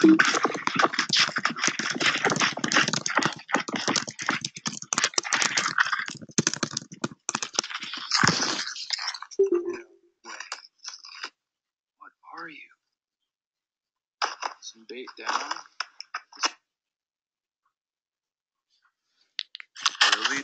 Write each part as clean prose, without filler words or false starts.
What are you? Some bait down. Really?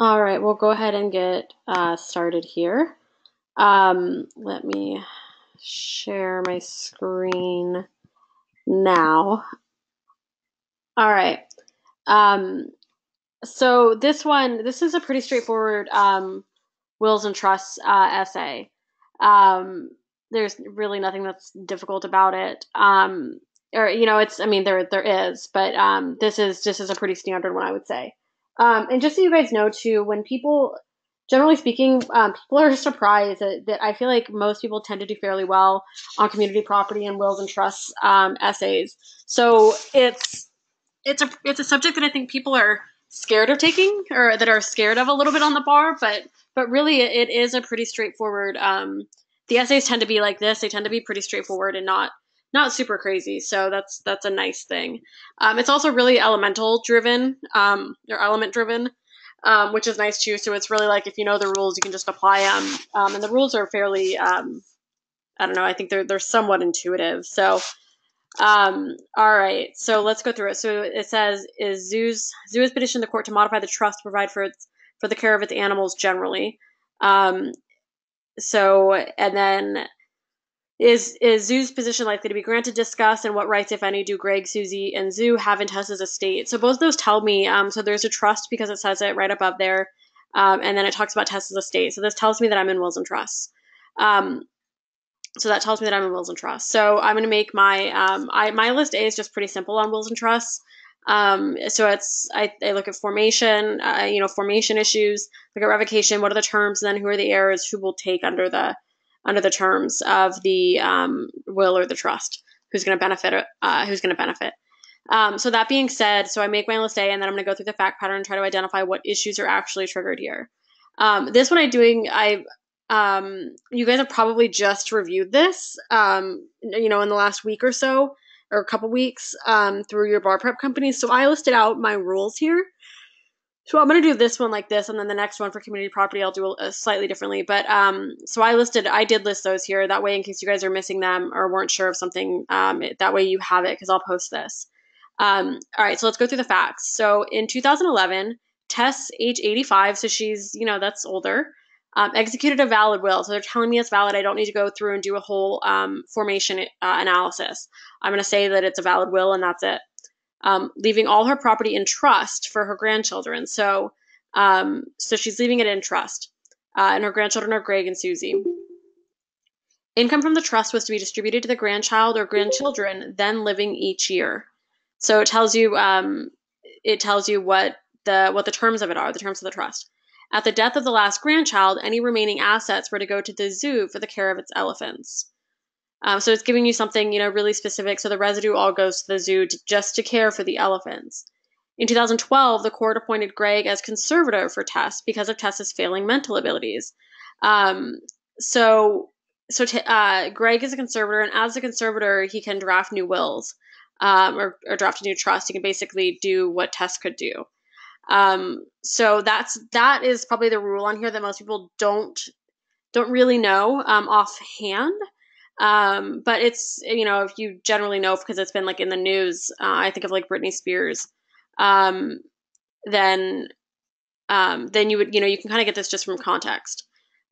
All right, we'll go ahead and get started here. Let me share my screen now. All right. Um, so this is a pretty straightforward wills and trusts essay. Um, there's really nothing that's difficult about it. Or I mean, there is, but this is just as a pretty standard one, I would say. And just so you guys know too, when people, generally speaking, people are surprised that I feel like most people tend to do fairly well on community property and wills and trusts essays. So it's a subject that I think people are scared of taking, or that are scared of a little bit on the bar, but really it is a pretty straightforward. The essays tend to be like this; they tend to be pretty straightforward and not super crazy. So that's a nice thing. It's also really elemental driven, or element driven, which is nice too. So it's really like if you know the rules, you can just apply them, and the rules are fairly. I don't know. I think they're somewhat intuitive. So all right, so let's go through it. So it says, zoo has petitioned the court to modify the trust to provide for the care of its animals generally. Um, and then is zoo's position likely to be granted? Discuss, and what rights, if any, do Greg, Susie, and zoo have in Tessa's estate? So both of those tell me. So there's a trust because it says it right above there, and then it talks about Tessa's estate. So this tells me that I'm in wills and trusts. So that tells me that I'm in wills and trusts. So I'm going to make my list A is just pretty simple on wills and trusts. So I look at formation, formation issues, look at revocation, what are the terms, and then who are the heirs, who will take under the terms of the will or the trust, who's going to benefit. So that being said, so I make my list A, and then I'm going to go through the fact pattern and try to identify what issues are actually triggered here. This one you guys have probably just reviewed this, in the last week or so, or a couple weeks, through your bar prep company. So I listed out my rules here. So I'm going to do this one like this, and then the next one for community property, I'll do a slightly differently. But so I did list those here. That way, in case you guys are missing them or weren't sure of something, that way you have it, because I'll post this. All right, so let's go through the facts. So in 2011, Tess, age 85, so she's, that's older, executed a valid will. So they're telling me it's valid. I don't need to go through and do a whole formation analysis. I'm going to say that it's a valid will, and that's it. Leaving all her property in trust for her grandchildren. So she's leaving it in trust. And her grandchildren are Greg and Susie. Income from the trust was to be distributed to the grandchild or grandchildren then living each year. So it tells you what the terms of it are, the terms of the trust. At the death of the last grandchild, any remaining assets were to go to the zoo for the care of its elephants. So it's giving you something, really specific. So the residue all goes to the zoo just to care for the elephants. In 2012, the court appointed Greg as conservator for Tess because of Tess's failing mental abilities. Greg is a conservator, and as a conservator, he can draft new wills, or draft a new trust. He can basically do what Tess could do. So that is probably the rule on here that most people don't really know offhand. But it's, if you generally know, because it's been like in the news, I think of like Britney Spears, then you would, you can kind of get this just from context.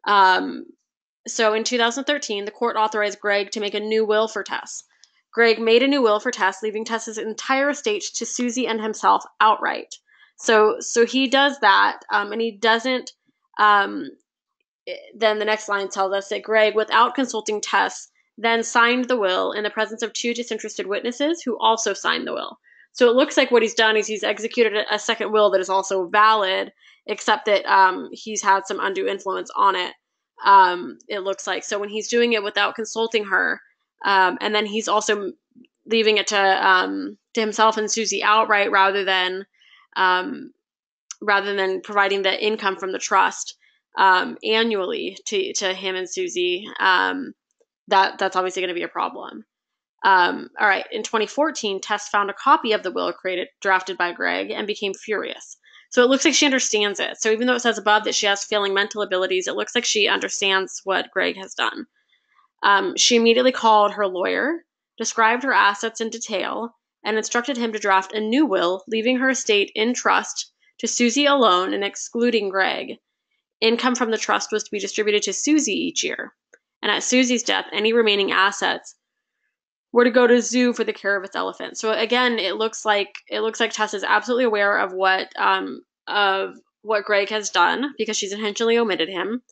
So in 2013, the court authorized Greg to make a new will for Tess. Greg made a new will for Tess, leaving Tess's entire estate to Susie and himself outright. So he does that, and he doesn't. Then the next line tells us that Greg, without consulting Tess, then signed the will in the presence of two disinterested witnesses who also signed the will. So it looks like what he's done is he's executed a second will that is also valid, except that he's had some undue influence on it. It looks like. So when he's doing it without consulting her, and then he's also leaving it to himself and Susie outright, rather than providing the income from the trust annually to him and Susie, that's obviously going to be a problem. All right. In 2014, Tess found a copy of the will drafted by Greg, and became furious. So it looks like she understands it. So even though it says above that she has failing mental abilities, it looks like she understands what Greg has done. She immediately called her lawyer, described her assets in detail, and instructed him to draft a new will, leaving her estate in trust to Susie alone and excluding Greg. Income from the trust was to be distributed to Susie each year. And at Susie's death, any remaining assets were to go to zoo for the care of its elephant. So again, it looks like Tess is absolutely aware of what Greg has done because she's intentionally omitted him.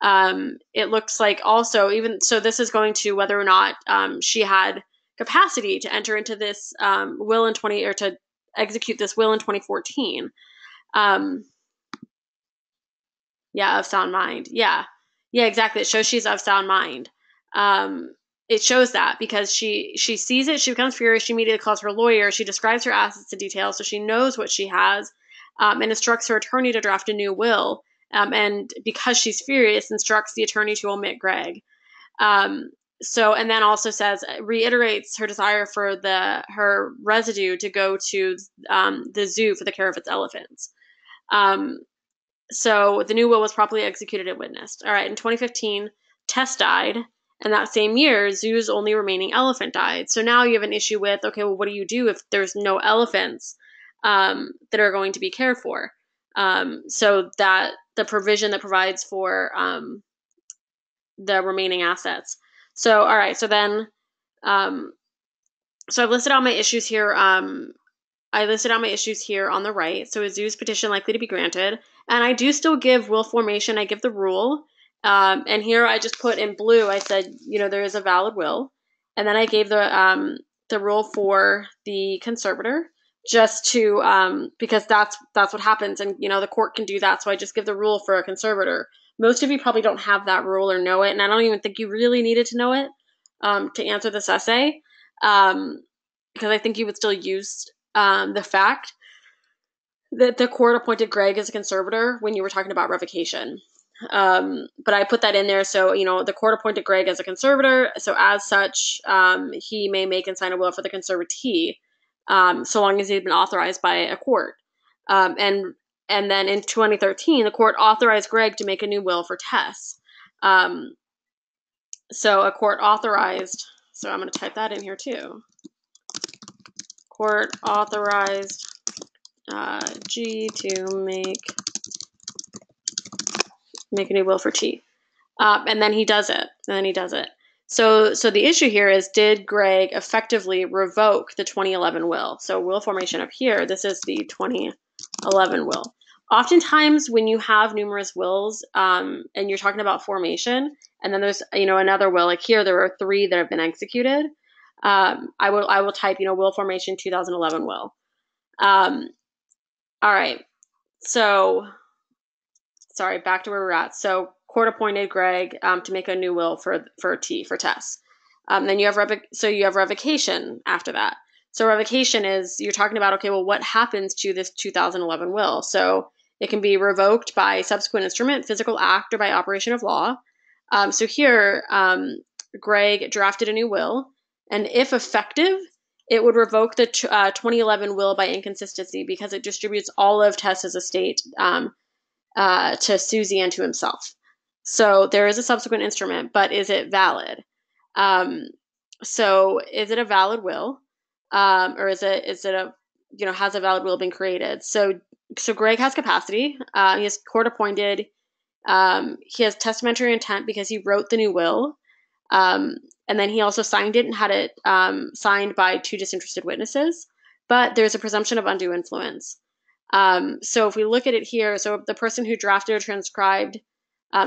It looks like also even so this is going to whether or not she had capacity to enter into this will in to execute this will in 2014. Of sound mind. Yeah, exactly. It shows she's of sound mind. It shows that because she sees it, she becomes furious, she immediately calls her lawyer, she describes her assets in detail so she knows what she has, and instructs her attorney to draft a new will. And because she's furious, instructs the attorney to omit Greg. And then also reiterates her desire for her residue to go to the zoo for the care of its elephants. So the new will was properly executed and witnessed. All right, in 2015, Tess died, and that same year, Zoo's only remaining elephant died. So now you have an issue with, okay, well, what do you do if there's no elephants that are going to be cared for? So that the provision that provides for the remaining assets. So, all right, so then, so I've listed out my issues here. I listed out my issues here on the right. So is Zoo's petition likely to be granted? And I do still give will formation. I give the rule. And here I just put in blue, I said, there is a valid will. And then I gave the rule for the conservator just to, because that's what happens. And, the court can do that. So I just give the rule for a conservator. Most of you probably don't have that rule or know it. And I don't even think you really needed to know it to answer this essay. Because I think you would still use the fact that the court appointed Greg as a conservator when you were talking about revocation. But I put that in there. So, the court appointed Greg as a conservator. So as such, he may make and sign a will for the conservatee, so long as he'd been authorized by a court. And then in 2013, the court authorized Greg to make a new will for Tess. So a court authorized, so I'm going to type that in here too. Court authorized G to make a new will for T. And then he does it. So the issue here is, did Greg effectively revoke the 2011 will? So will formation up here, this is the 2011 will. Oftentimes when you have numerous wills and you're talking about formation, and then there's, another will, like here, there are 3 that have been executed. I will type, will formation 2011 will. All right. So, sorry, back to where we're at. So court appointed Greg to make a new will for Tess. Then you have revocation after that. So revocation is, you're talking about, okay, well, what happens to this 2011 will? So it can be revoked by subsequent instrument, physical act, or by operation of law. So here, Greg drafted a new will, and if effective, it would revoke the 2011 will by inconsistency because it distributes all of Tess's estate to Susie and to himself. So there is a subsequent instrument, but is it valid? So is it a valid will? Or is it a, has a valid will been created? So Greg has capacity. He is court appointed. He has testamentary intent because he wrote the new will. And then he also signed it and had it signed by 2 disinterested witnesses. But there's a presumption of undue influence. So if we look at it here, so the person who drafted or transcribed,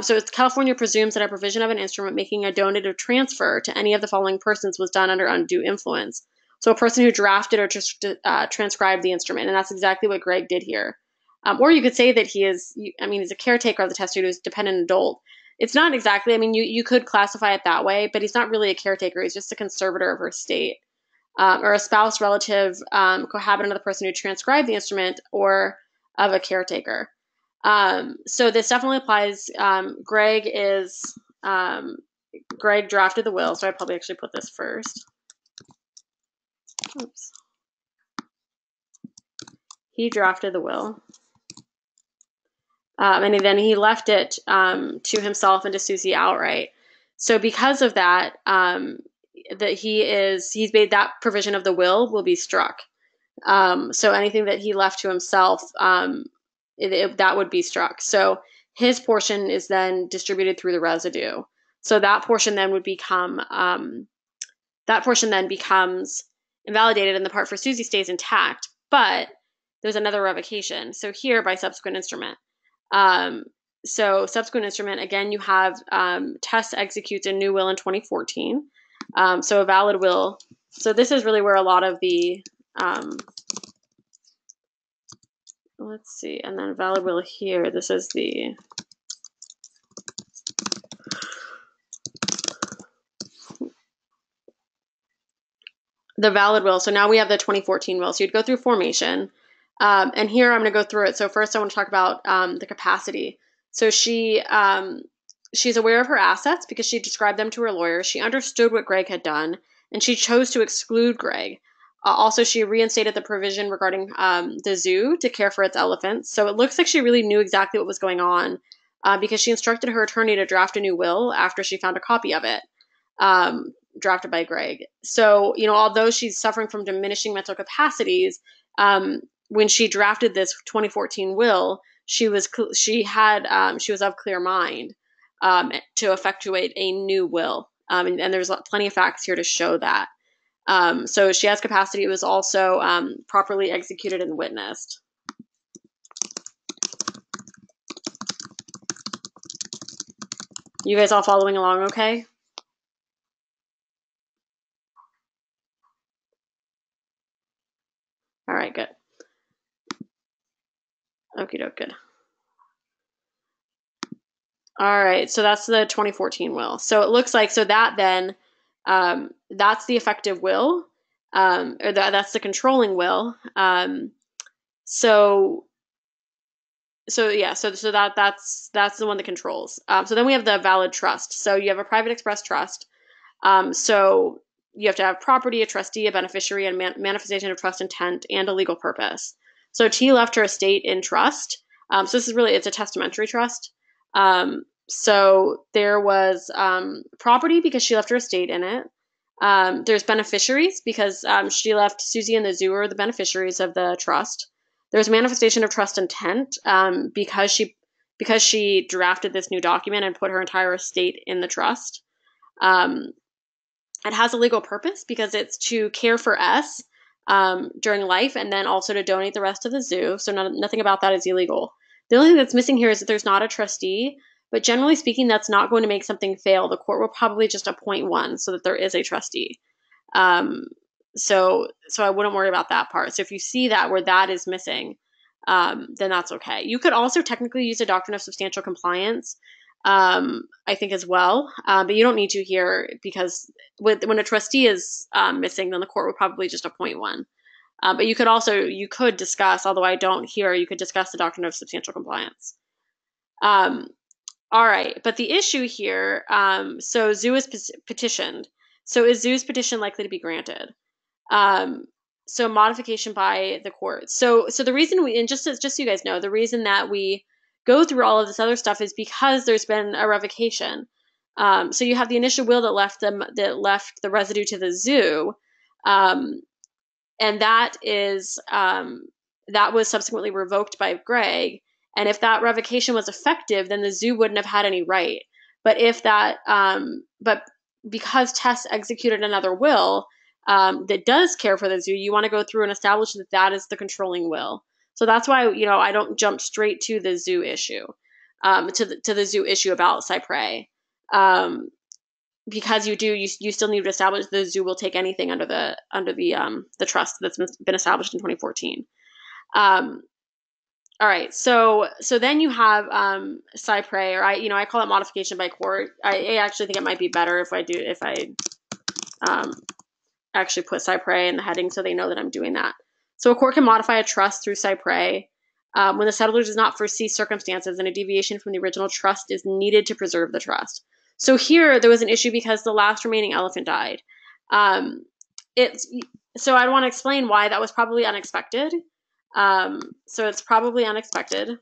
so California presumes that a provision of an instrument making a donative transfer to any of the following persons was done under undue influence. So a person who drafted or transcribed the instrument, and that's exactly what Greg did here. Or you could say that he's a caretaker of the testator who's a dependent adult. It's not exactly, you could classify it that way, but he's not really a caretaker. He's just a conservator of her estate. Or a spouse, relative, cohabitant of the person who transcribed the instrument, or of a caretaker. So this definitely applies. Greg drafted the will, so I probably actually put this first. Oops. He drafted the will. And then he left it to himself and to Susie outright. So because of that, he's made that provision of the will be struck. So anything that he left to himself that would be struck. So his portion is then distributed through the residue. So that portion then would become becomes invalidated, and the part for Susie stays intact. But there's another revocation. So here, by subsequent instrument. So subsequent instrument, again, you have Tess executes a new will in 2014. So a valid will. So this is really where a lot of the, let's see, and then valid will here. This is the, valid will. So now we have the 2014 will. So you'd go through formation. And here I'm going to go through it. So first I want to talk about the capacity. So she's aware of her assets because she described them to her lawyer. She understood what Greg had done, and she chose to exclude Greg. Also, she reinstated the provision regarding the zoo to care for its elephants. So it looks like she really knew exactly what was going on because she instructed her attorney to draft a new will after she found a copy of it, drafted by Greg. So, although she's suffering from diminishing mental capacities, when she drafted this 2014 will, she was of clear mind to effectuate a new will, and there's plenty of facts here to show that. So she has capacity. It was also properly executed and witnessed. You guys all following along okay? All right, good. Okie doke, good. All right, so that's the 2014 will. So it looks like, so that then, that's the effective will, or that's the controlling will. So that's the one that controls. So then we have the valid trust. So you have a private express trust. So you have to have property, a trustee, a beneficiary, and manifestation of trust intent, and a legal purpose. So T left her estate in trust. So this is really, it's a testamentary trust. So there was property because she left her estate in it. There's beneficiaries because she left Susie and the zoo are the beneficiaries of the trust. There's manifestation of trust intent because she drafted this new document and put her entire estate in the trust. It has a legal purpose because it's to care for S during life and then also to donate the rest to the zoo. So nothing about that is illegal. The only thing that's missing here is that there's not a trustee, but generally speaking, that's not going to make something fail. The court will probably just appoint one so that there is a trustee. So I wouldn't worry about that part. So if you see that where that is missing, then that's okay. You could also technically use a doctrine of substantial compliance, I think as well, but you don't need to here because when a trustee is missing, then the court would probably just appoint one. But you could discuss, although I don't here, you could discuss the doctrine of substantial compliance. All right, but the issue here, so Zoo is petitioned. So is Zoo's petition likely to be granted? So modification by the court. So the reason and just so you guys know, the reason that we go through all of this other stuff is because there's been a revocation. So you have the initial will that left the residue to the zoo, and that was subsequently revoked by Greg. And if that revocation was effective, then the zoo wouldn't have had any right. But but because Tess executed another will that does care for the zoo, you want to go through and establish that that is the controlling will. So that's why I don't jump straight to the zoo issue, to the zoo issue about Cypre, because you still need to establish the zoo will take anything under the trust that's been established in 2014. All right, so then you have Cypre, or I call it modification by court. I actually think it might be better if I actually put Cypre in the heading so they know that I'm doing that. So a court can modify a trust through Cypre when the settlor does not foresee circumstances and a deviation from the original trust is needed to preserve the trust. So here there was an issue because the last remaining elephant died. So I want to explain why that was probably unexpected. So it's probably unexpected.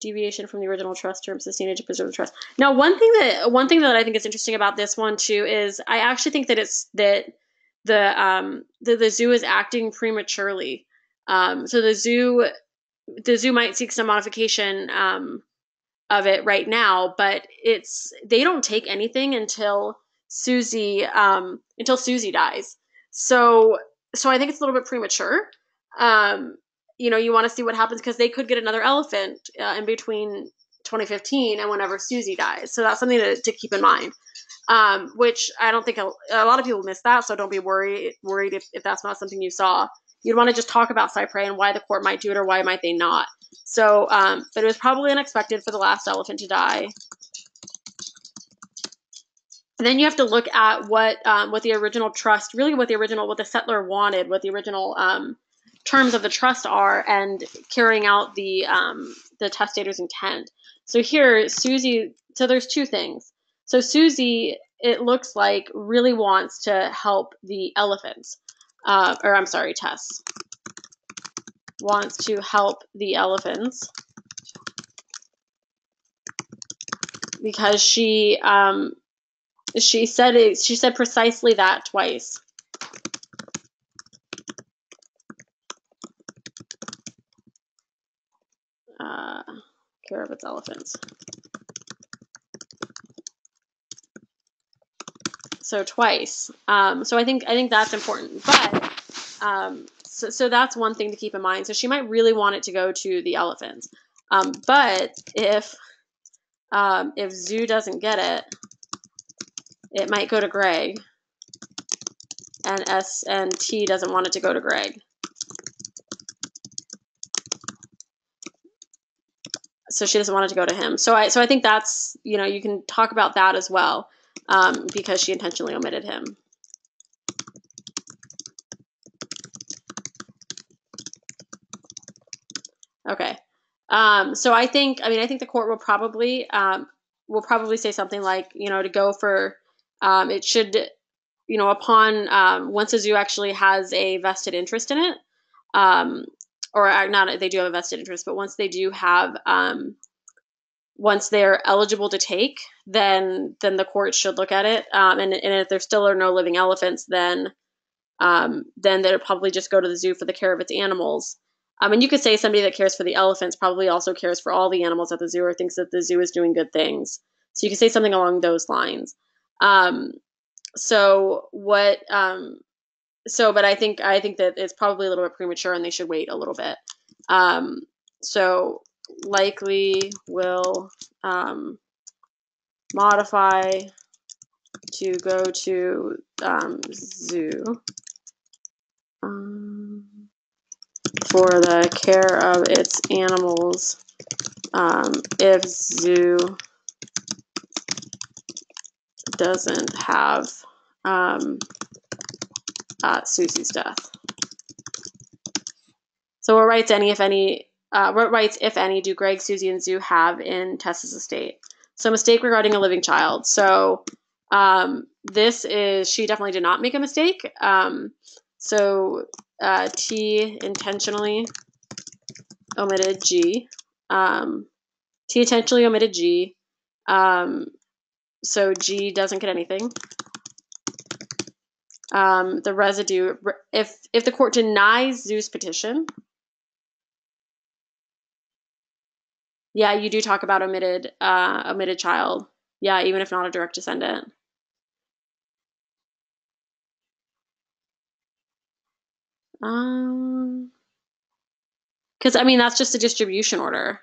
Deviation from the original trust terms is needed to preserve the trust. Now, one thing that I think is interesting about this one too is I actually think that the zoo is acting prematurely. So the zoo might seek some modification of it right now, but they don't take anything until Susie dies. So I think it's a little bit premature. You want to see what happens because they could get another elephant in between 2015 and whenever Susie dies. So that's something to keep in mind. Which I don't think a lot of people miss that. So don't be worried if that's not something you saw. You'd want to just talk about cypre and why the court might do it or why might they not. So, but it was probably unexpected for the last elephant to die. And then you have to look at what the original trust, really what the settler wanted, what the original terms of the trust are, and carrying out the testator's intent. So here, Susie. So there's two things. So Susie, it looks like, really wants to help the elephants. Tess wants to help the elephants because she said precisely that twice. Care of its elephants. So twice. So I think that's important. But so that's one thing to keep in mind. So she might really want it to go to the elephants. But if Zoo doesn't get it, it might go to Greg. And S&T doesn't want it to go to Greg. So she doesn't want it to go to him. So I think that's, you can talk about that as well, because she intentionally omitted him. Okay. So I think the court will probably say something like, to go for, it should, upon, once a zoo actually has a vested interest in it, or not, they do have a vested interest, but once they do have, once they're eligible to take, then the court should look at it. And if there still are no living elephants, then they'll probably just go to the zoo for the care of its animals. And you could say somebody that cares for the elephants probably also cares for all the animals at the zoo or thinks that the zoo is doing good things. So you could say something along those lines. But I think that it's probably a little bit premature and they should wait a little bit. So likely will modify to go to zoo for the care of its animals if zoo doesn't have Susie's death. So what rights if any do Greg, Susie, and Zoo have in Tess's estate? So mistake regarding a living child. So she definitely did not make a mistake. T intentionally omitted G. T intentionally omitted G. So G doesn't get anything. The residue, if the court denies Zoo's petition, yeah, you do talk about omitted child. Yeah, even if not a direct descendant. Because that's just a distribution order.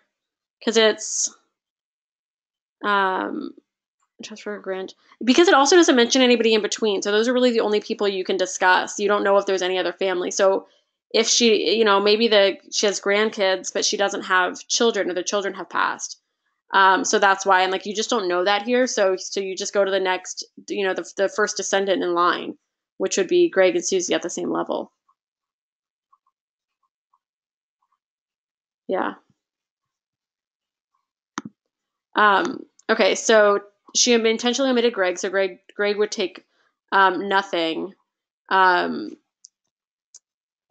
Because it's transfer a grant. Because it also doesn't mention anybody in between. So those are really the only people you can discuss. You don't know if there's any other family. So if she, maybe she has grandkids, but she doesn't have children, or the children have passed. So that's why, and you just don't know that here. So you just go to the next, the first descendant in line, which would be Greg and Susie at the same level. Yeah. Okay, so she intentionally omitted Greg, so Greg would take nothing.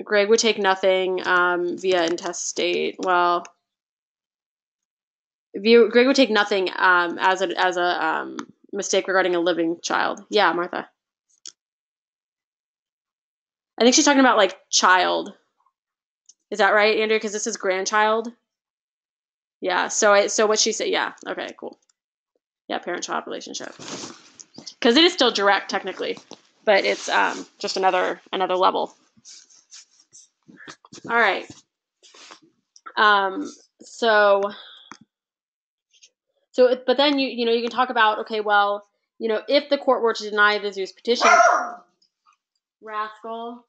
Greg would take nothing via intestate. Well, Greg would take nothing as a mistake regarding a living child. Yeah, Martha. I think she's talking about like child. Is that right, Andrea? Because this is grandchild. Yeah. So what she said. Yeah. Okay. Cool. Yeah. Parent-child relationship. Because it is still direct technically, but it's just another level. All right. So but then you can talk about, okay, well, if the court were to deny the Zeus petition, rascal.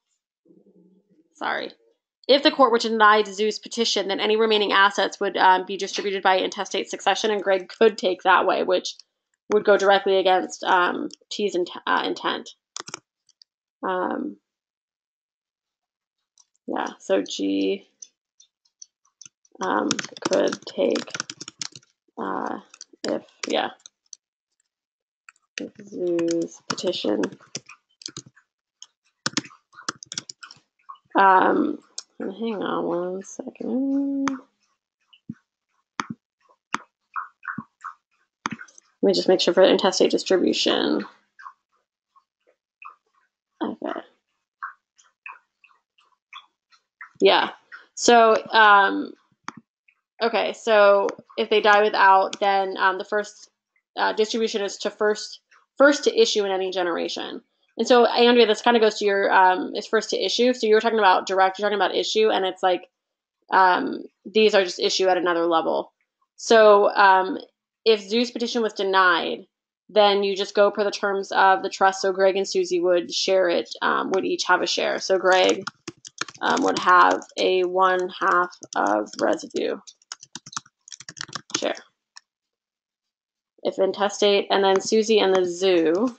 Sorry. If the court were to deny the Zeus petition, then any remaining assets would be distributed by intestate succession, and Greg could take that way, which would go directly against T's intent. Yeah, so G could take if Zeus petition. Hang on one second. Let me just make sure for intestate distribution. Okay. Yeah. So, okay. So if they die without, then the first distribution is to first to issue in any generation. And so, Andrea, this kind of goes to your is first to issue. So you were talking about direct. You're talking about issue, and it's like these are just issue at another level. So if Zeus' petition was denied, then you just go per the terms of the trust. So Greg and Susie would share it, would each have a share. So Greg would have a 1/2 of residue share. If intestate, and then Susie and the zoo.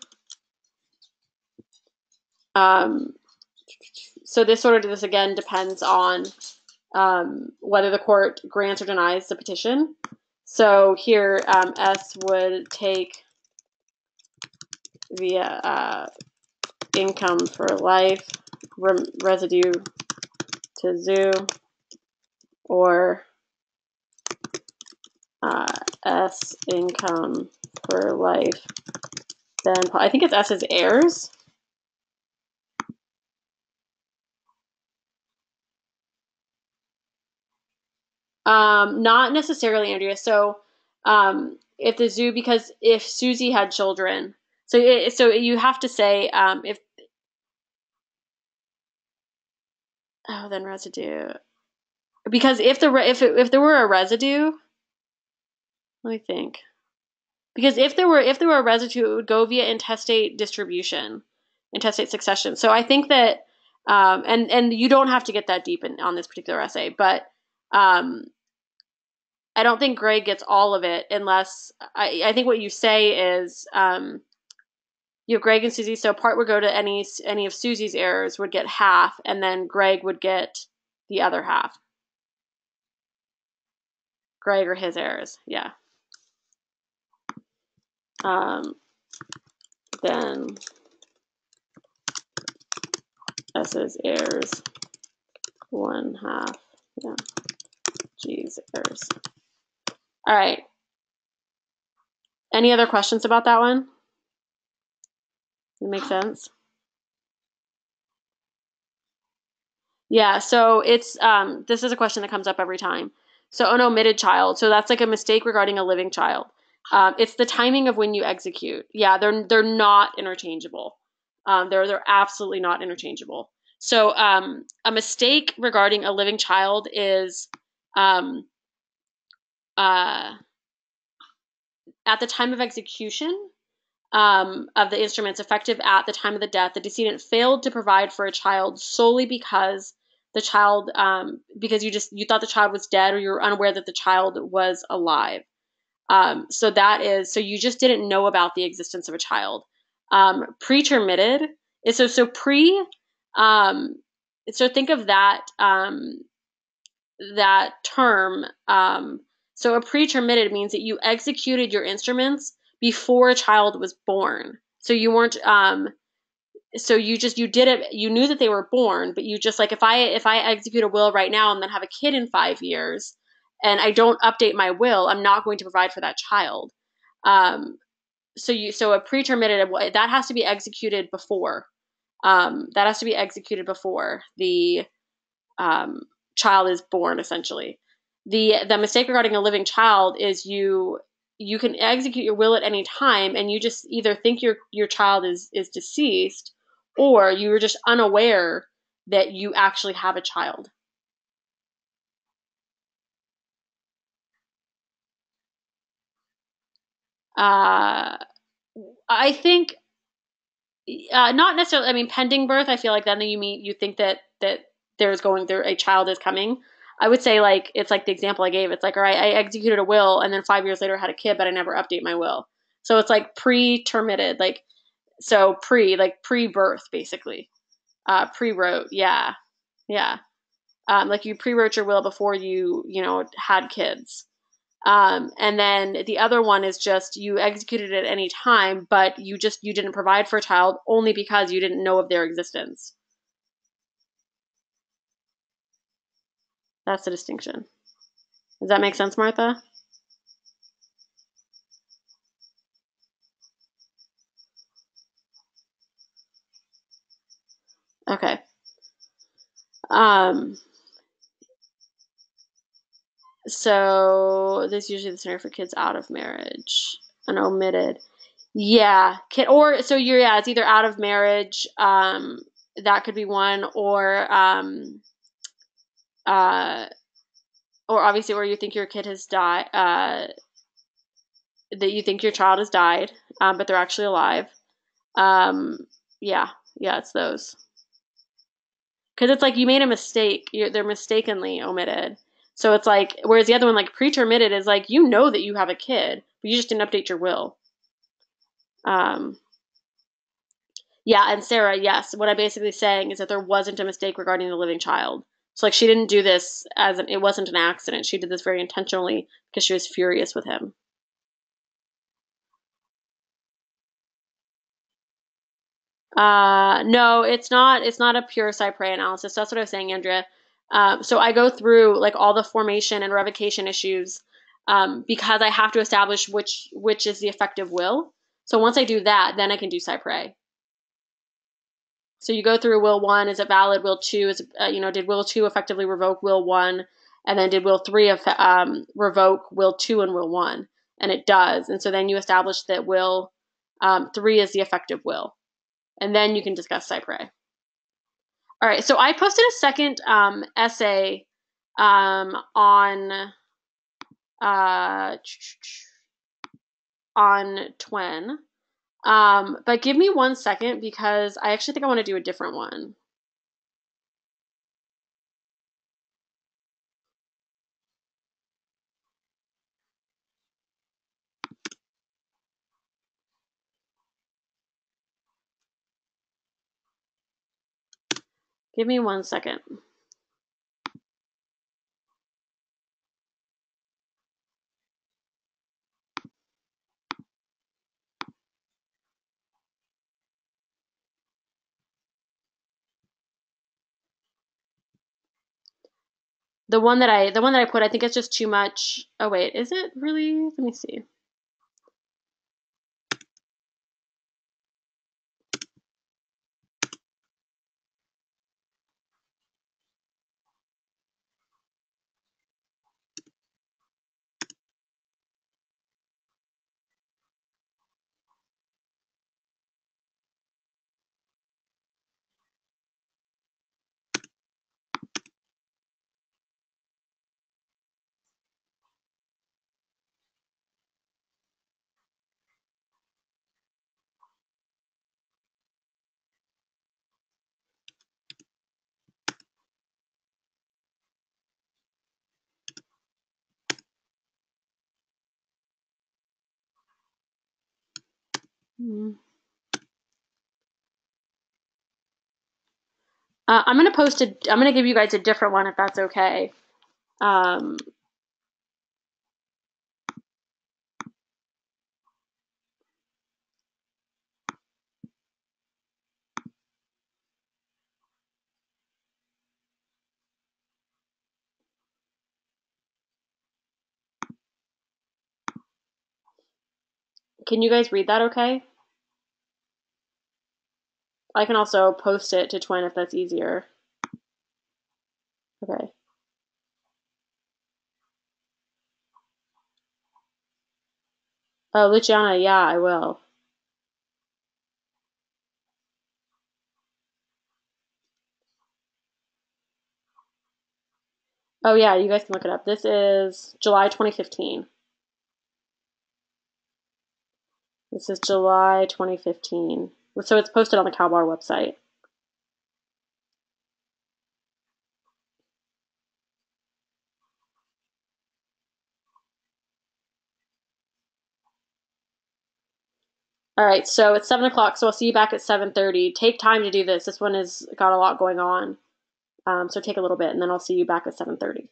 So this again depends on whether the court grants or denies the petition. So here, S would take via income for life, residue to zoo, or S income for life. Then I think it's S's heirs. Not necessarily, Andrea. So if the zoo, because if Susie had children, so you have to say if then residue, because if there were a residue, let me think. Because if there were a residue, it would go via intestate distribution, intestate succession. So I think that and you don't have to get that deep on this particular essay, but I don't think Greg gets all of it unless I think what you say is you have Greg and Susie, so part would go to any of Susie's heirs would get half, and then Greg would get the other half. Greg or his heirs, yeah. Then S's heirs, 1/2, yeah. G's heirs. All right. Any other questions about that one? Does it make sense? Yeah, so it's this is a question that comes up every time. So an omitted child. So that's like a mistake regarding a living child. It's the timing of when you execute. Yeah, they're not interchangeable. They're absolutely not interchangeable. So a mistake regarding a living child is at the time of execution of the instruments effective at the time of the death, the decedent failed to provide for a child solely because the child, because you thought the child was dead, or you were unaware that the child was alive. So you just didn't know about the existence of a child. Pretermitted is so think of that that term. So a pretermitted means that you executed your instruments before a child was born. So you weren't so you did it, you knew that they were born, but you just, like, if I execute a will right now and then have a kid in 5 years and I don't update my will, I'm not going to provide for that child. So a pretermitted, that has to be executed before. That has to be executed before the child is born, essentially. The mistake regarding a living child is you can execute your will at any time, and you just either think your child is deceased, or you're just unaware that you actually have a child. Uh, I think not necessarily. I mean, pending birth. I feel like then you think that there a child is coming. I would say like it's like the example I gave. It's like, all right, I executed a will, and then 5 years later had a kid, but I never update my will. So it's like pre-termitted, like so pre-birth basically. Pre-wrote, yeah, yeah. Like you pre-wrote your will before you had kids. And then the other one is just you executed it at any time, but you didn't provide for a child only because you didn't know of their existence. That's the distinction. Does that make sense, Martha? Okay. Um, so this is usually the scenario for kids out of marriage and omitted. Yeah, kid or so you're yeah, it's either out of marriage, that could be one, uh, or obviously, or you think your kid has died, that you think your child has died, but they're actually alive. Um, yeah, yeah, it's those. Because it's like you made a mistake. They're mistakenly omitted. So it's like, whereas the other one, like pretermitted, is like you know that you have a kid, but you just didn't update your will. Um, yeah, and Sarah, yes, what I'm basically saying is that there wasn't a mistake regarding the living child. So like she didn't do this it wasn't an accident. She did this very intentionally because she was furious with him. No, it's not. It's not a pure Cypre analysis. That's what I was saying, Andrea. So I go through like all the formation and revocation issues because I have to establish which is the effective will. So once I do that, then I can do Cypre. So you go through will one, is it valid? Will two is did will two effectively revoke will one, and then did will three revoke will two and will one, and it does. And so then you establish that will three is the effective will, and then you can discuss Cypre. All right, so I posted a second essay uh, on Twin. But give me 1 second because I actually think I want to do a different one. Give me 1 second. The one that I put, I think it's just too much. Oh wait, is it really? Let me see. Hmm. I'm gonna post it. I'm gonna give you guys a different one if that's okay. Um, can you guys read that? Okay. I can also post it to Twin if that's easier. Okay. Oh, Luciana, yeah, I will. Oh, yeah, you guys can look it up. This is July 2015. This is July 2015. So it's posted on the CalBar website. All right, so it's 7 o'clock, so I'll see you back at 7:30. Take time to do this. This one has got a lot going on, so take a little bit, and then I'll see you back at 7:30.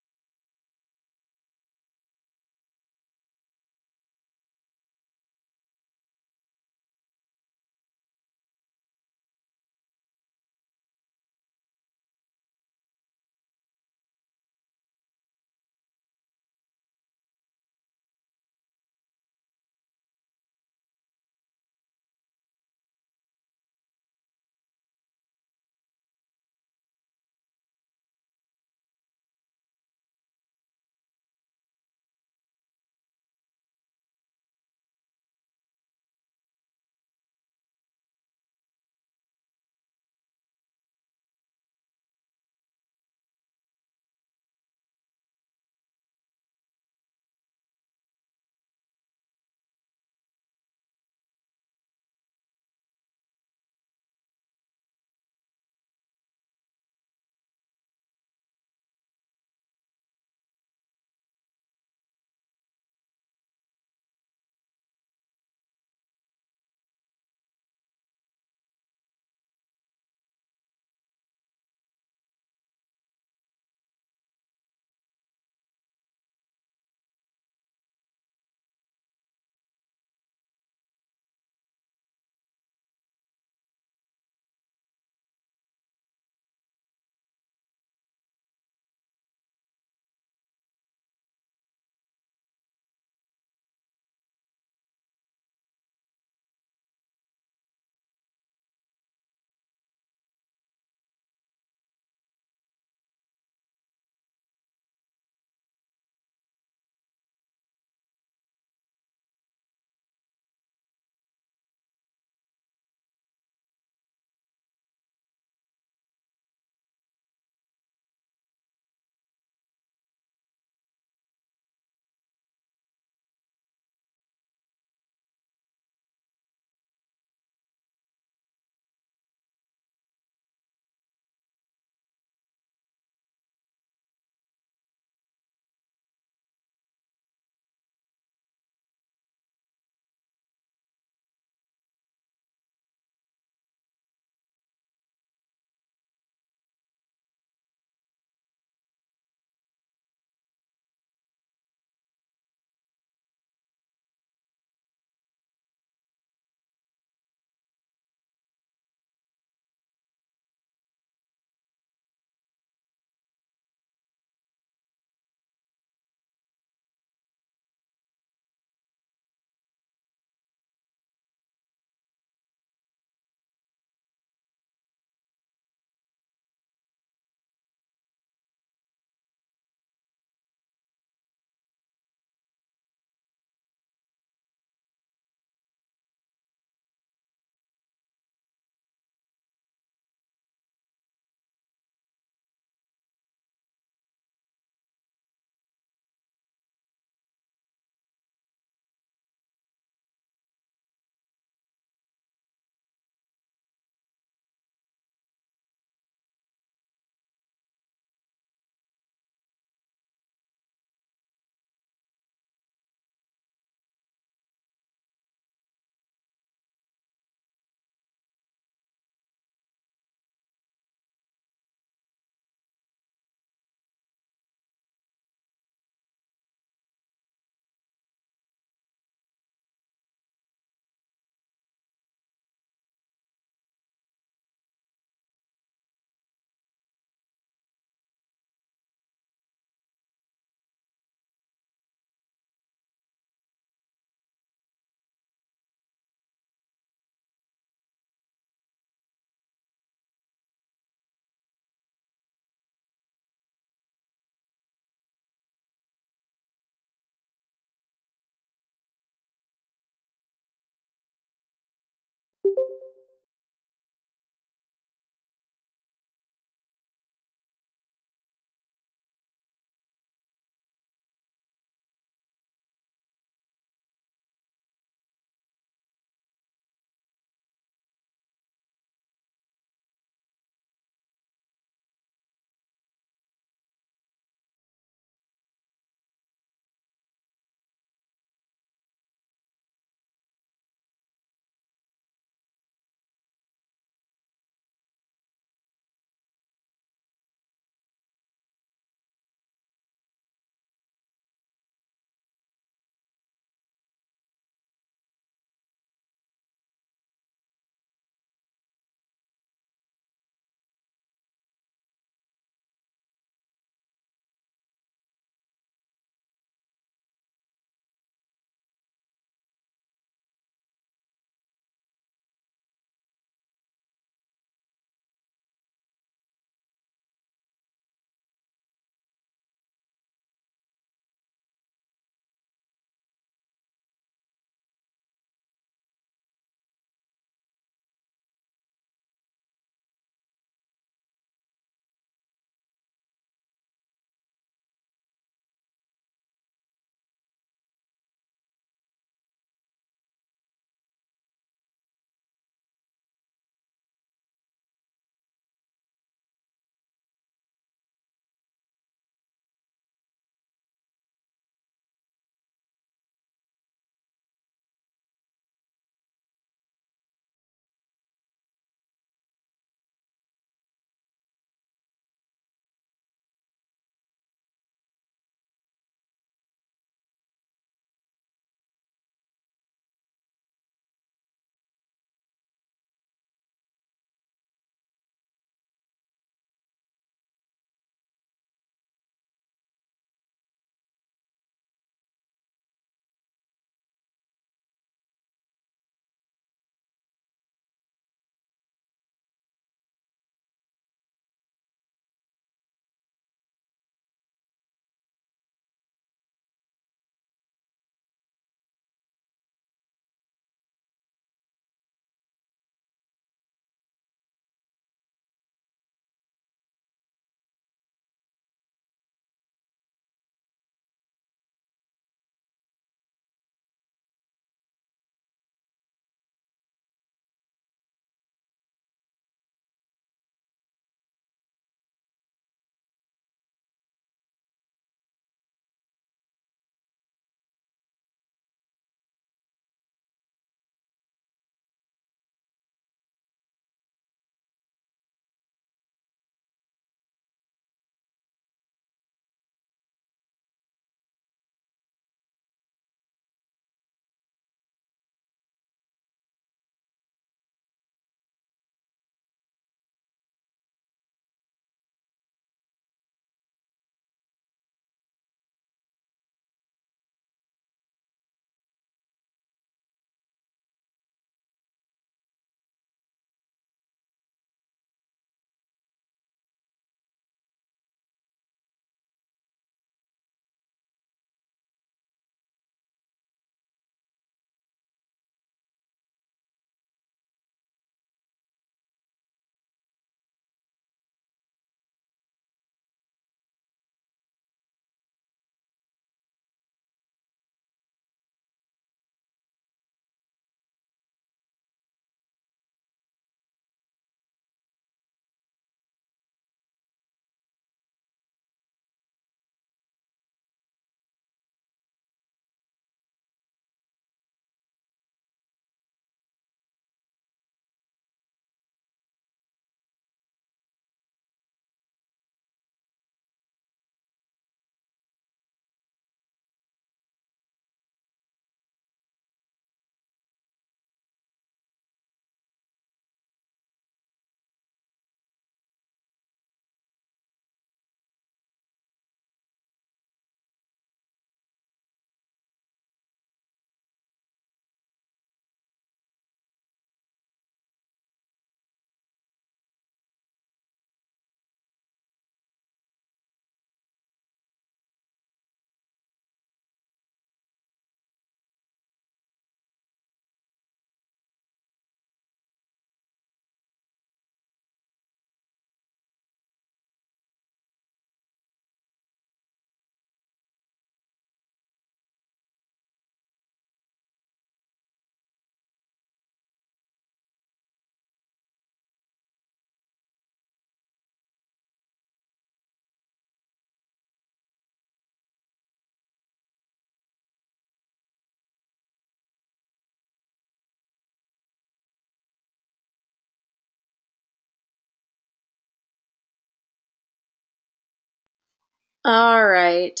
All right.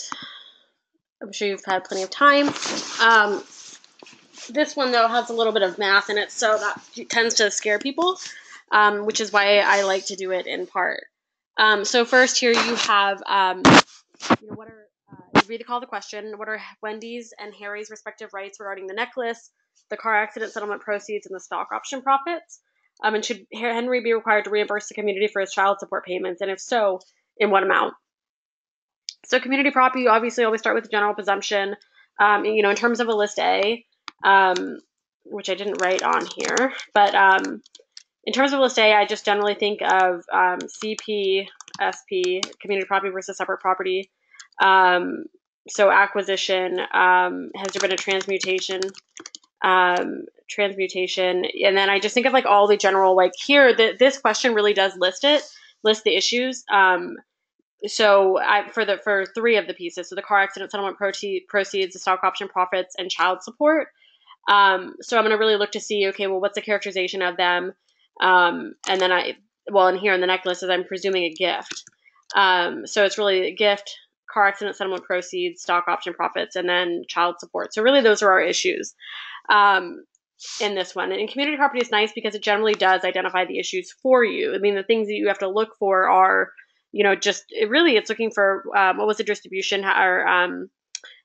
I'm sure you've had plenty of time. This one, though, has a little bit of math in it, so that tends to scare people, which is why I like to do it in part. So first here you have, what are, you read the call to question, what are Wendy's and Harry's respective rights regarding the necklace, the car accident settlement proceeds, and the stock option profits? And should Henry be required to reimburse the community for his child support payments? And if so, in what amount? So community property, you obviously always start with the general presumption. In terms of a list A, which I didn't write on here, but in terms of list A, I just generally think of CP, SP, community property versus separate property. So acquisition, has there been a transmutation? And then I just think of like all the general, like here, this question really does list the issues. So for three of the pieces, so the car accident settlement proceeds, the stock option profits, and child support. So I'm going to really look to see, okay, well, what's the characterization of them? And then and here in the necklace is I'm presuming a gift. So it's really a gift, car accident settlement proceeds, stock option profits, and then child support. So really those are our issues in this one. And in community property is nice because it generally does identify the issues for you. I mean, the things that you have to look for are, it's looking for what was the distribution, or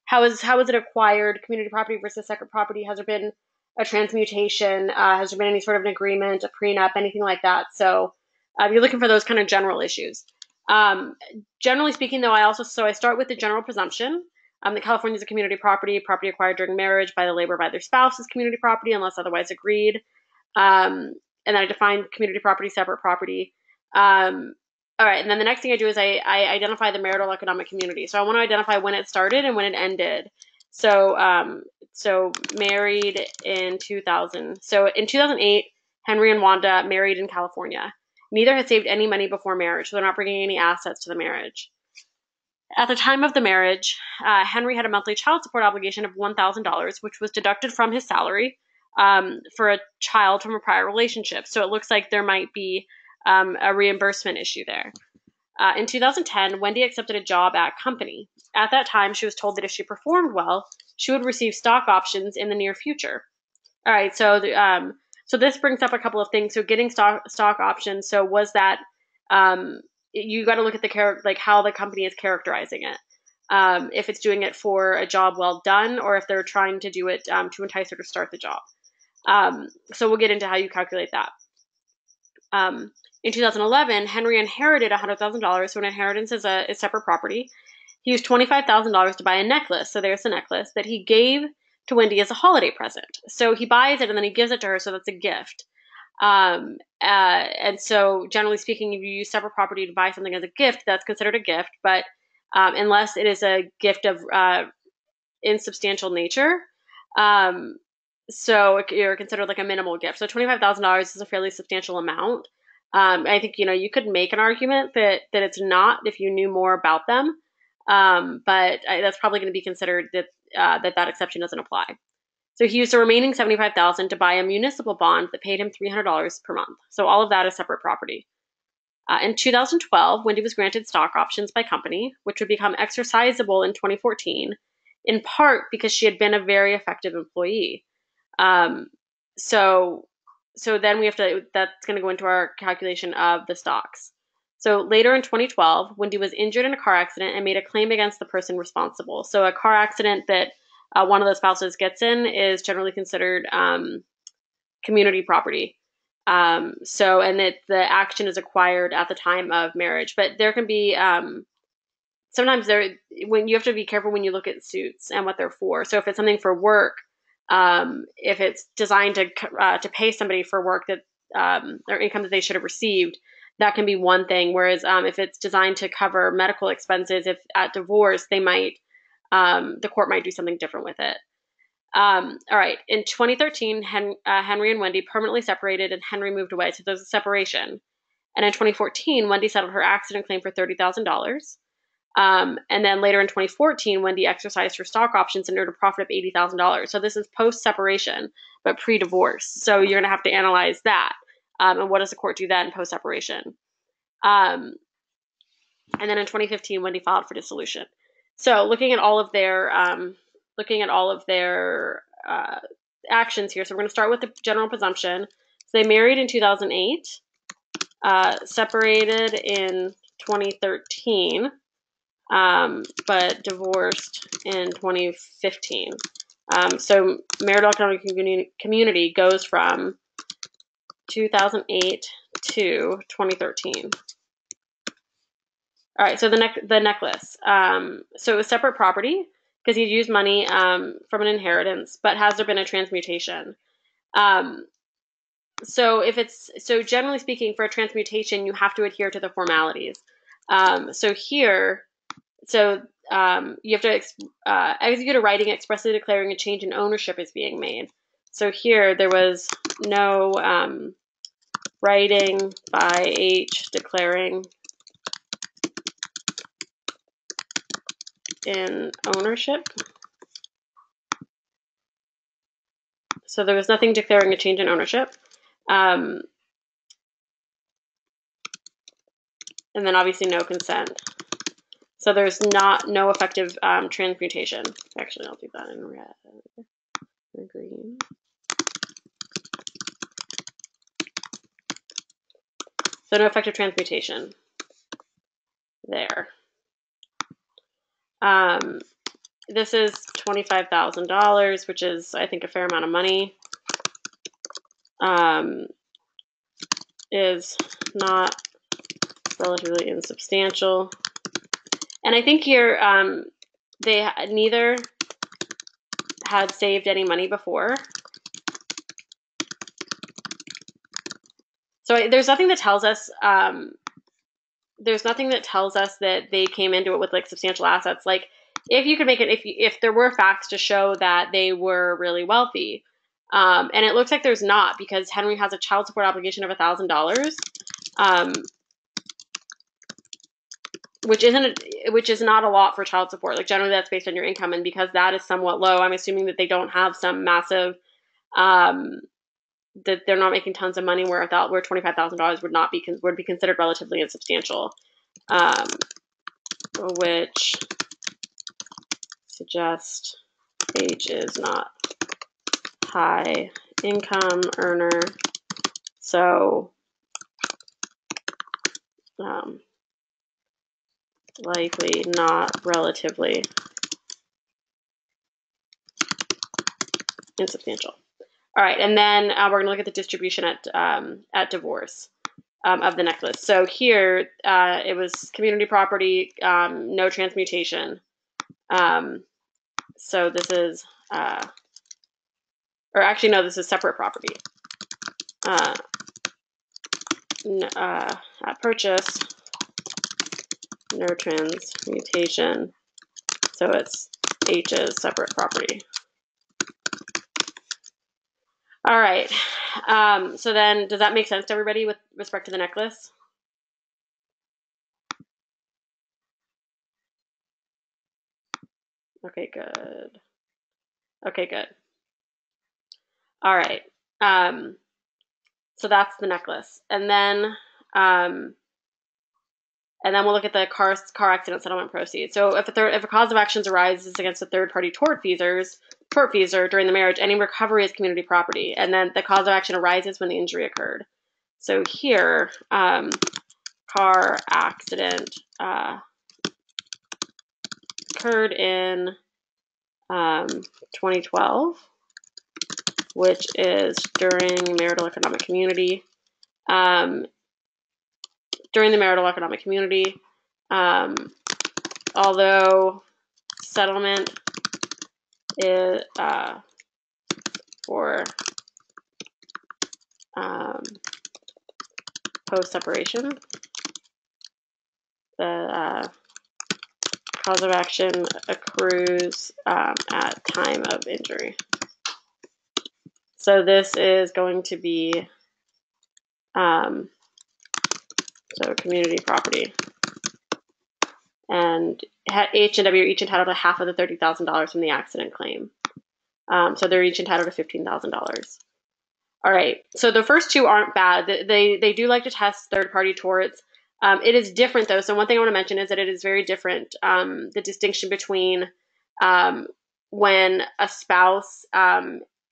how is it acquired, community property versus separate property? Has there been a transmutation? Has there been any sort of an agreement, a prenup, anything like that? So you're looking for those kind of general issues. Generally speaking, though, I start with the general presumption that California is a community property acquired during marriage by the labor by their spouse is community property unless otherwise agreed. And then I define community property, separate property. All right, and then the next thing I do is I identify the marital economic community. So I want to identify when it started and when it ended. So married in 2000. So in 2008, Henry and Wanda married in California. Neither had saved any money before marriage, so they're not bringing any assets to the marriage. At the time of the marriage, Henry had a monthly child support obligation of $1,000, which was deducted from his salary for a child from a prior relationship. So it looks like there might be a reimbursement issue there. In 2010, Wendy accepted a job at company. At that time, she was told that if she performed well, she would receive stock options in the near future. All right, so this brings up a couple of things. So getting stock options. So was that you got to look at like how the company is characterizing it. If it's doing it for a job well done, or if they're trying to do it to entice her to start the job. So we'll get into how you calculate that. In 2011, Henry inherited $100,000, so an inheritance is a separate property. He used $25,000 to buy a necklace, so there's the necklace, that he gave to Wendy as a holiday present. So he buys it and then he gives it to her, so that's a gift. And so generally speaking, if you use separate property to buy something as a gift, that's considered a gift, but unless it is a gift of insubstantial nature, so you're considered like a minimal gift. So $25,000 is a fairly substantial amount. I think, you could make an argument that it's not if you knew more about them. But that's probably going to be considered that exception doesn't apply. So he used the remaining $75,000 to buy a municipal bond that paid him $300 per month. So all of that is separate property. In 2012, Wendy was granted stock options by company, which would become exercisable in 2014, in part because she had been a very effective employee. So then that's going to go into our calculation of the stocks. So later in 2012, Wendy was injured in a car accident and made a claim against the person responsible. So a car accident that one of the spouses gets in is generally considered community property. And the action is acquired at the time of marriage. But there can be sometimes when you have to be careful when you look at suits and what they're for. So if it's something for work, if it's designed to pay somebody for work that or income that they should have received, that can be one thing. Whereas if it's designed to cover medical expenses, if at divorce, they might the court might do something different with it. All right. In 2013, Henry and Wendy permanently separated, and Henry moved away. So there's a separation. And in 2014, Wendy settled her accident claim for $30,000. And then later in 2014, Wendy exercised her stock options and earned a profit of $80,000. So this is post-separation, but pre-divorce. So you're going to have to analyze that. And what does the court do then post-separation? And then in 2015, Wendy filed for dissolution. So looking at all of their actions here. So we're going to start with the general presumption. So they married in 2008, separated in 2013, but divorced in 2015. So marital economic community goes from 2008 to 2013. All right, so the necklace. So it was separate property because he'd used money from an inheritance, but has there been a transmutation? So generally speaking, for a transmutation, you have to adhere to the formalities. So here, you have to execute a writing expressly declaring a change in ownership is being made. So here, there was no writing by H declaring in ownership. So there was nothing declaring a change in ownership. And then obviously no consent. So there's no effective transmutation. Actually, I'll do that in red or green. So no effective transmutation there. This is $25,000, which is, I think, a fair amount of money. Is not relatively insubstantial. And I think here they neither had saved any money before. So there's nothing that tells us that they came into it with like substantial assets. Like if you could make it, if there were facts to show that they were really wealthy, and it looks like there's not, because Henry has a child support obligation of $1,000, which is not a lot for child support. Like generally that's based on your income, and because that is somewhat low, I'm assuming that they don't have some massive that they're not making tons of money where $25,000 would be considered relatively insubstantial, which suggests H is not high income earner, so likely not relatively insubstantial. All right, and then we're going to look at the distribution at divorce of the necklace. So here it was community property, no transmutation. So this is, or actually no, this is separate property. At purchase, no transmutation. So it's H's separate property. All right. So then, does that make sense to everybody with respect to the necklace? Okay, good. Okay, good. All right. So that's the necklace, and then we'll look at the car accident settlement proceeds. So if a cause of actions arises against a third party tortfeasor during the marriage, any recovery is community property, and then the cause of action arises when the injury occurred. So here, car accident occurred in 2012, which is during marital economic community. During the marital economic community, although settlement is for post-separation, the cause of action accrues at time of injury. So this is going to be so community property, and H and W are each entitled to half of the $30,000 from the accident claim. So they're each entitled to $15,000. All right, so the first two aren't bad. They do like to test third-party torts. It is different though. So one thing I want to mention is that it is very different. The distinction between when a spouse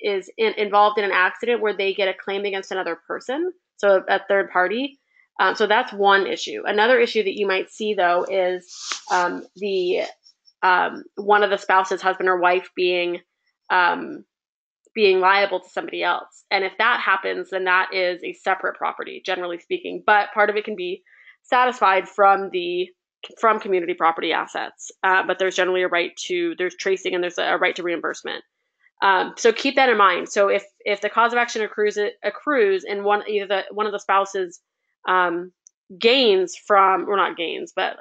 is involved in an accident where they get a claim against another person, so a third party. So that's one issue. Another issue that you might see though is the one of the spouses, husband or wife, being liable to somebody else. And if that happens, then that is a separate property, generally speaking. But part of it can be satisfied from community property assets. But there's generally there's tracing and there's a right to reimbursement. So keep that in mind. So if the cause of action accrues and one of the spouses gains from, or not gains, but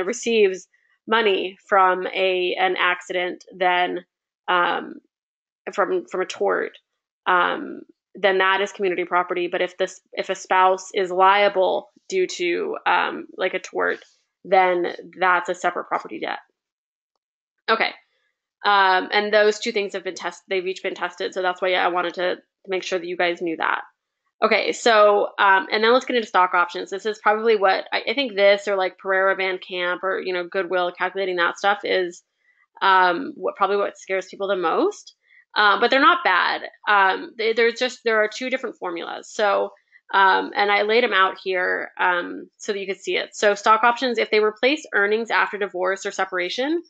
receives money from an accident, then from a tort, then that is community property. But if a spouse is liable due to like a tort, then that's a separate property debt. Okay. And those two things have been tested. They've each been tested. So that's why I wanted to make sure that you guys knew that. Okay. So, and then let's get into stock options. This is probably what I think this, or like Pereira Van Camp, or, Goodwill, calculating that stuff is what scares people the most. But they're not bad. There are two different formulas. So, and I laid them out here so that you could see it. So stock options, if they replace earnings after divorce or separation,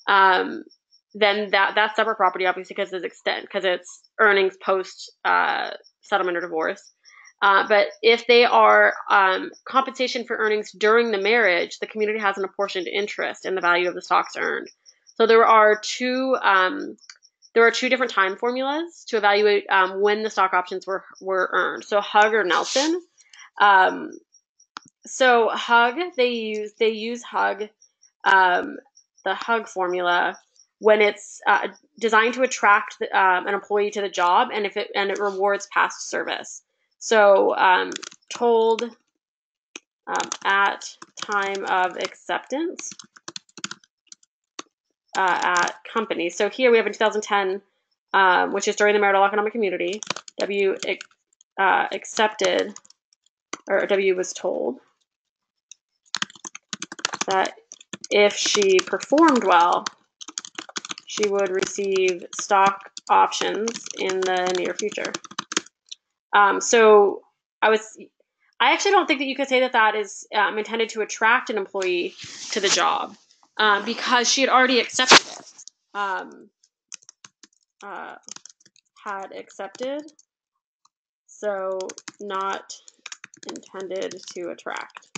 then that's separate property, obviously, because it's earnings post settlement or divorce. But if they are compensation for earnings during the marriage, the community has an apportioned interest in the value of the stocks earned. So there are two different time formulas to evaluate when the stock options were earned. So Hug or Nelson. So Hug, they use Hug, the Hug formula, when it's designed to attract an employee to the job, and it rewards past service. So told at time of acceptance at company. So here we have in 2010, which is during the marital economic community, W accepted, or W was told that if she performed well, she would receive stock options in the near future. So I actually don't think that you could say that is intended to attract an employee to the job, because she had already accepted it. Had accepted, so not intended to attract.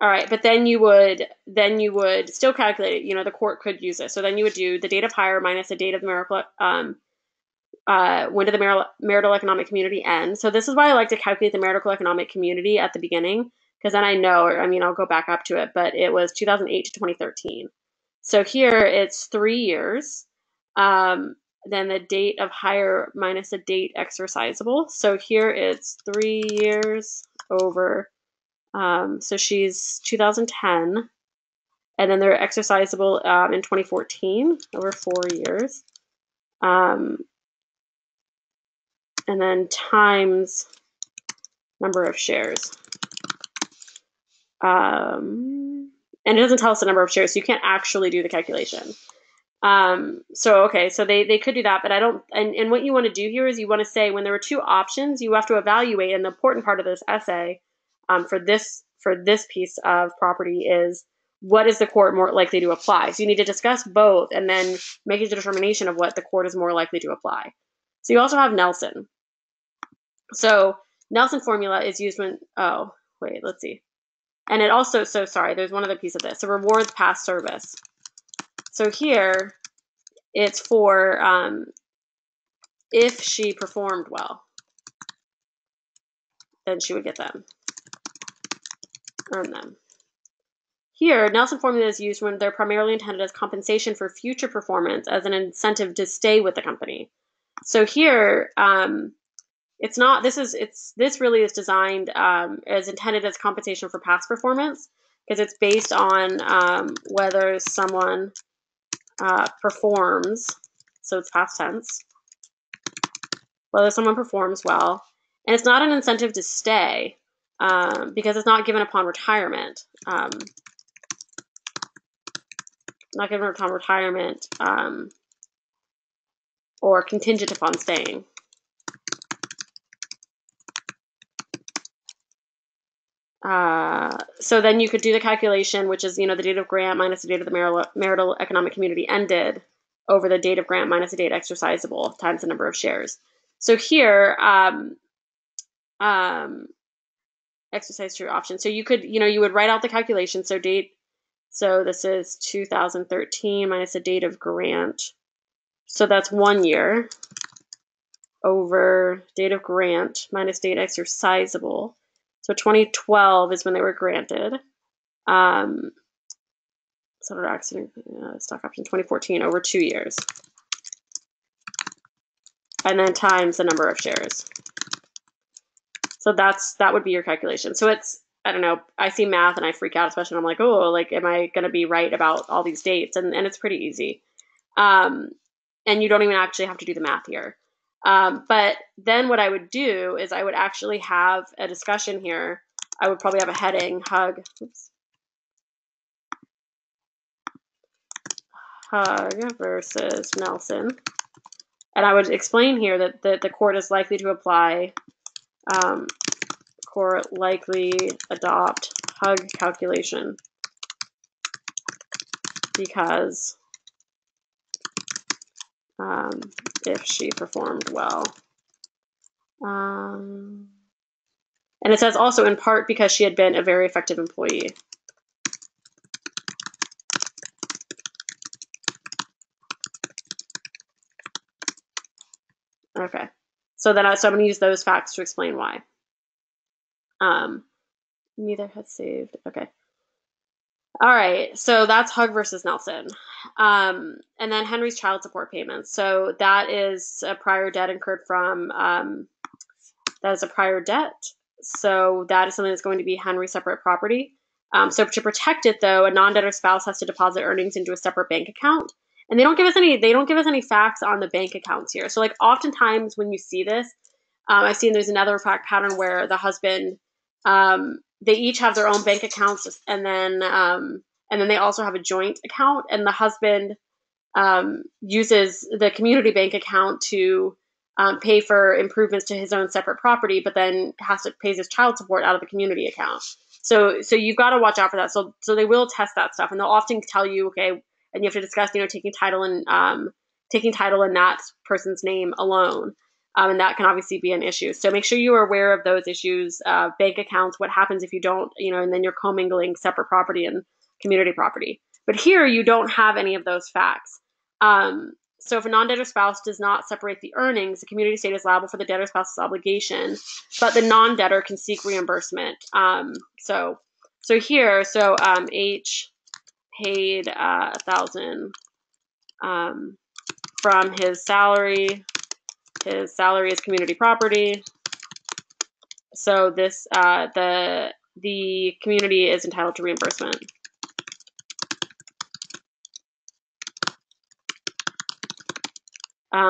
All right, but then you would still calculate it. The court could use it. So then you would do the date of hire minus the date of the marital, when did the marital economic community end? So this is why I like to calculate the marital economic community at the beginning, because then I know, I'll go back up to it, but it was 2008 to 2013. So here it's 3 years. Then the date of hire minus the date exercisable. So here it's 3 years over. So she's 2010, and then they're exercisable in 2014 over 4 years. And then times number of shares. And it doesn't tell us the number of shares, so you can't actually do the calculation. So they could do that, but I don't, and what you want to do here is you want to say when there are two options, you have to evaluate, and the important part of this essay for this piece of property is, what is the court more likely to apply? So you need to discuss both and then make a determination of what the court is more likely to apply. So you also have Nelson. So Nelson formula is used when, let's see. And it also, there's one other piece of this. It rewards past service. So here, it's for if she performed well, then she would get them, earn them. Here, Nelson formula is used when they're primarily intended as compensation for future performance as an incentive to stay with the company. So here, it's not, this really is designed as intended as compensation for past performance, because it's based on whether someone performs, so it's past tense, whether someone performs well, And it's not an incentive to stay because it's not given upon retirement. Not given upon retirement or contingent upon staying. So then you could do the calculation, which is, the date of grant minus the date of the marital economic community ended over the date of grant minus the date exercisable times the number of shares. So here, exercise true option. So you could, you would write out the calculation. So this is 2013 minus the date of grant. So that's 1 year over date of grant minus date exercisable. So 2012 is when they were granted. Stock option 2014 over 2 years. And then times the number of shares. So that would be your calculation. So it's, I don't know, I see math and I freak out, especially when I'm like, oh, like, am I going to be right about all these dates? And it's pretty easy. And you don't even actually have to do the math here. But then what I would do is I would actually have a discussion here. I would probably have a heading, Hug versus Nelson. And I would explain here that the court is likely to apply, court likely adopt Hug calculation because if she performed well. And it says also in part because she had been a very effective employee. Okay, so I'm going to use those facts to explain why. Neither had saved. Okay. All right, so that's Hug versus Nelson. And then Henry's child support payments. So that is a prior debt incurred from, that is a prior debt. So that is something that's going to be Henry's separate property. So to protect it, though, a non-debtor spouse has to deposit earnings into a separate bank account. And they don't give us any facts on the bank accounts here. So like oftentimes when you see this, I've seen there's another fact pattern where the husband, they each have their own bank accounts, and then they also have a joint account, and the husband uses the community bank account to pay for improvements to his own separate property, but then pays his child support out of the community account. So you've got to watch out for that. So they will test that stuff, and they'll often tell you, okay, and you have to discuss, taking title in that person's name alone. And that can obviously be an issue. So make sure you are aware of those issues, bank accounts, what happens if you don't, and then you're commingling separate property and community property. But here you don't have any of those facts. So if a non-debtor spouse does not separate the earnings, the community state is liable for the debtor spouse's obligation, but the non-debtor can seek reimbursement. So here, H paid $1,000 from his salary. His salary is community property. So this the community is entitled to reimbursement.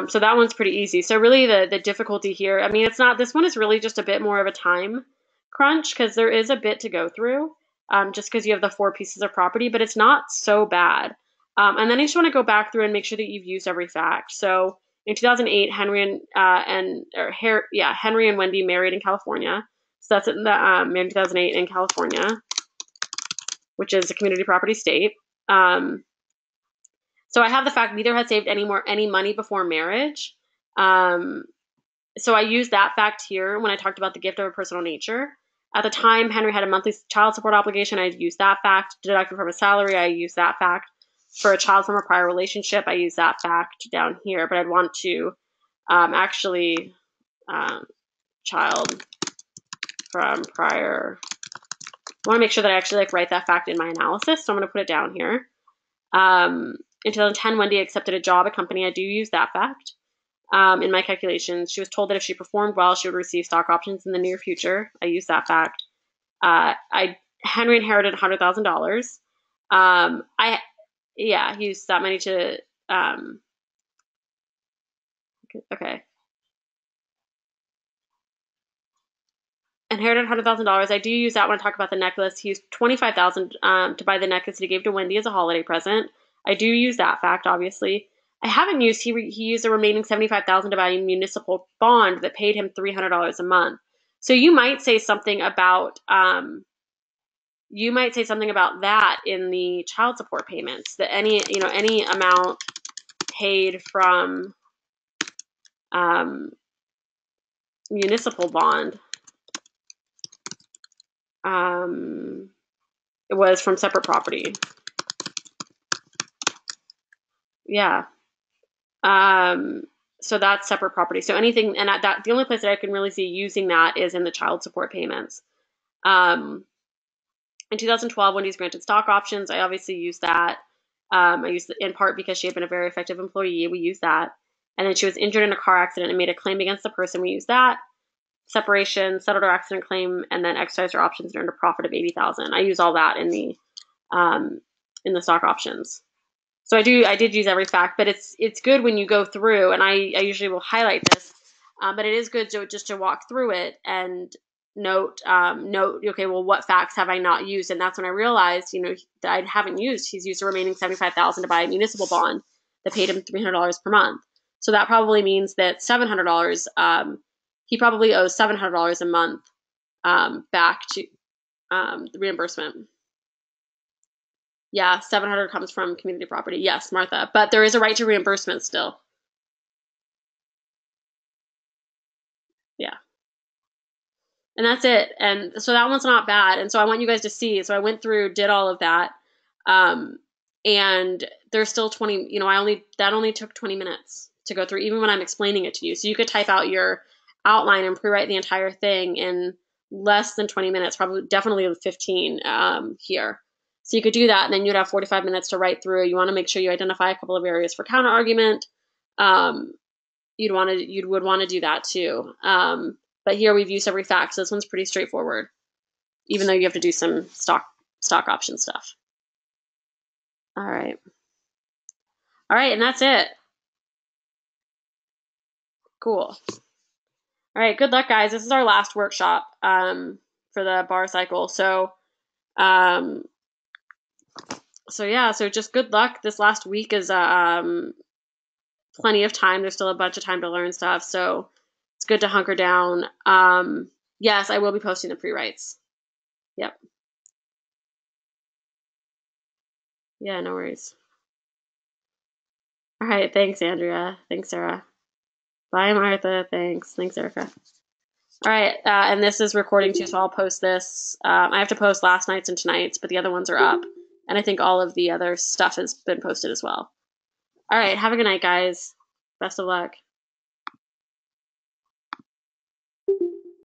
So that one's pretty easy. So really the difficulty here, I mean, this one is really just a bit more of a time crunch because there is a bit to go through just because you have the 4 pieces of property, but it's not so bad. And then I just want to go back through and make sure that you've used every fact. So in 2008, Henry and Wendy married in California. So that's in the in 2008 in California, which is a community property state. So I have the fact neither had saved any money before marriage. So I used that fact here when I talked about the gift of a personal nature. At the time, Henry had a monthly child support obligation. I used that fact. Deducted from his salary, I used that fact. For a child from a prior relationship, I use that fact down here. But I'd want to child from prior. I want to make sure that I actually write that fact in my analysis. So I'm going to put it down here. In 2010, Wendy accepted a job at a company. I do use that fact in my calculations. She was told that if she performed well, she would receive stock options in the near future. I use that fact. Henry inherited $100,000. He used that money to, okay. inherited $100,000. I do use that when I talk about the necklace. He used $25,000 to buy the necklace that he gave to Wendy as a holiday present. I do use that fact, obviously. I haven't used, he used the remaining $75,000 to buy a municipal bond that paid him $300 a month. So you might say something about that in the child support payments, that any amount paid from municipal bond it was from separate property. Yeah. So that's separate property. So anything, and that the only place that I can really see using that is in the child support payments. In 2012, Wendy's granted stock options. I obviously used that. I used it in part because she had been a very effective employee. We used that. And then she was injured in a car accident and made a claim against the person. We used that. Separation, settled her accident claim, and then exercised her options and earned a profit of $80,000. I use all that in the stock options. So I did use every fact, but it's good when you go through, and I usually will highlight this, but it is good to walk through it and note, okay, well, what facts have I not used? And that's when I realized, that I haven't used. He's used the remaining $75,000 to buy a municipal bond that paid him $300 per month. So that probably means that $700, he probably owes $700 a month back to the reimbursement. Yeah, $700 comes from community property. Yes, Martha, but there is a right to reimbursement still. Yeah. And that's it. And so that one's not bad. And so I want you guys to see. So I went through, did all of that. And there's still 20, that only took 20 minutes to go through, even when I'm explaining it to you. So you could type out your outline and pre-write the entire thing in less than 20 minutes, definitely 15 here. So you could do that, and then you'd have 45 minutes to write through. You want to make sure you identify a couple of areas for counter argument. You would want to do that too. But here we've used every fact, so this one's pretty straightforward, even though you have to do some stock option stuff. All right, and that's it. Cool. All right, good luck, guys. This is our last workshop for the bar cycle. So just good luck. This last week is plenty of time. There's still a bunch of time to learn stuff, so it's good to hunker down. Yes, I will be posting the pre-writes. Yep. Yeah, no worries. All right, thanks, Andrea. Thanks, Sarah. Bye, Martha. Thanks, Erica. All right, and this is recording too, so I'll post this. I have to post last night's and tonight's, but the other ones are up. And I think all of the other stuff has been posted as well. All right, have a good night, guys. Best of luck.